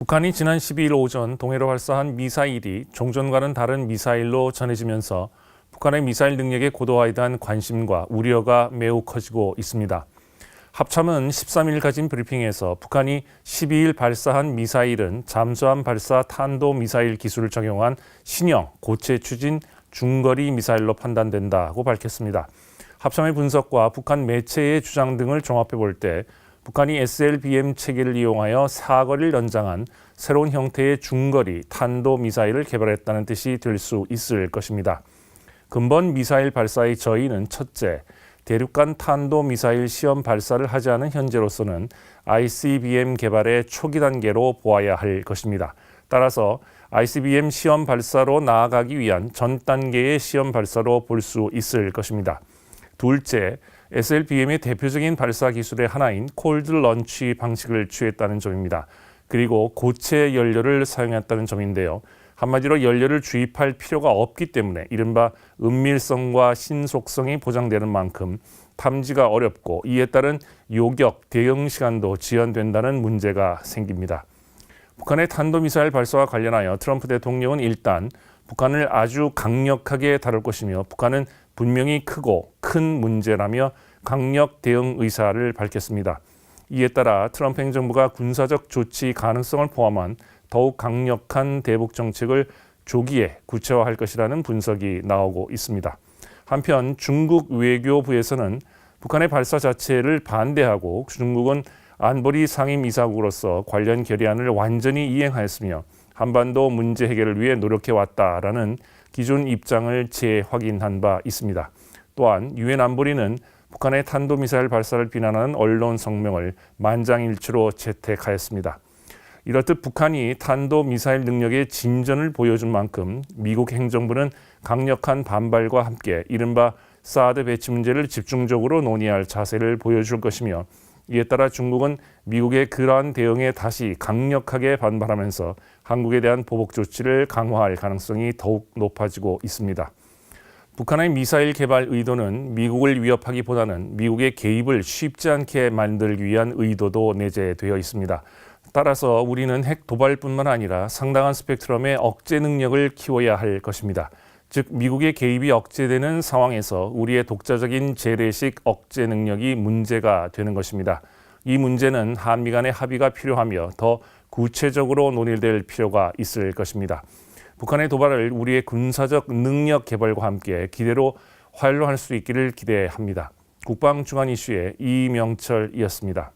북한이 지난 12일 오전 동해로 발사한 미사일이 종전과는 다른 미사일로 전해지면서 북한의 미사일 능력에 고도화에 대한 관심과 우려가 매우 커지고 있습니다. 합참은 13일 가진 브리핑에서 북한이 12일 발사한 미사일은 잠수함 발사 탄도미사일 기술을 적용한 신형 고체 추진 중거리 미사일로 판단된다고 밝혔습니다. 합참의 분석과 북한 매체의 주장 등을 종합해 볼 때 북한이 SLBM 체계를 이용하여 사거리를 연장한 새로운 형태의 중거리 탄도미사일을 개발했다는 뜻이 될 수 있을 것입니다. 근본 미사일 발사의 저희는 첫째, 대륙간 탄도미사일 시험 발사를 하지 않은 현재로서는 ICBM 개발의 초기 단계로 보아야 할 것입니다. 따라서 ICBM 시험 발사로 나아가기 위한 전 단계의 시험 발사로 볼 수 있을 것입니다. 둘째, SLBM의 대표적인 발사 기술의 하나인 콜드 런치 방식을 취했다는 점입니다. 그리고 고체 연료를 사용했다는 점인데요. 한마디로 연료를 주입할 필요가 없기 때문에 이른바 은밀성과 신속성이 보장되는 만큼 탐지가 어렵고 이에 따른 요격, 대응 시간도 지연된다는 문제가 생깁니다. 북한의 탄도미사일 발사와 관련하여 트럼프 대통령은 일단 북한을 아주 강력하게 다룰 것이며 북한은 분명히 크고 큰 문제라며 강력 대응 의사를 밝혔습니다. 이에 따라 트럼프 행정부가 군사적 조치 가능성을 포함한 더욱 강력한 대북 정책을 조기에 구체화할 것이라는 분석이 나오고 있습니다. 한편 중국 외교부에서는 북한의 발사 자체를 반대하고 중국은 안보리 상임이사국으로서 관련 결의안을 완전히 이행하였으며 한반도 문제 해결을 위해 노력해왔다라는 기존 입장을 재확인한 바 있습니다. 또한 유엔 안보리는 북한의 탄도미사일 발사를 비난하는 언론 성명을 만장일치로 채택하였습니다. 이렇듯 북한이 탄도미사일 능력의 진전을 보여준 만큼 미국 행정부는 강력한 반발과 함께 이른바 사드 배치 문제를 집중적으로 논의할 자세를 보여줄 것이며 이에 따라 중국은 미국의 그러한 대응에 다시 강력하게 반발하면서 한국에 대한 보복 조치를 강화할 가능성이 더욱 높아지고 있습니다. 북한의 미사일 개발 의도는 미국을 위협하기보다는 미국의 개입을 쉽지 않게 만들기 위한 의도도 내재되어 있습니다. 따라서 우리는 핵 도발뿐만 아니라 상당한 스펙트럼의 억제 능력을 키워야 할 것입니다. 즉 미국의 개입이 억제되는 상황에서 우리의 독자적인 재래식 억제 능력이 문제가 되는 것입니다. 이 문제는 한미 간의 합의가 필요하며 더 구체적으로 논의될 필요가 있을 것입니다. 북한의 도발을 우리의 군사적 능력 개발과 함께 기대로 활용할 수 있기를 기대합니다. 국방중앙 이슈의 이명철이었습니다.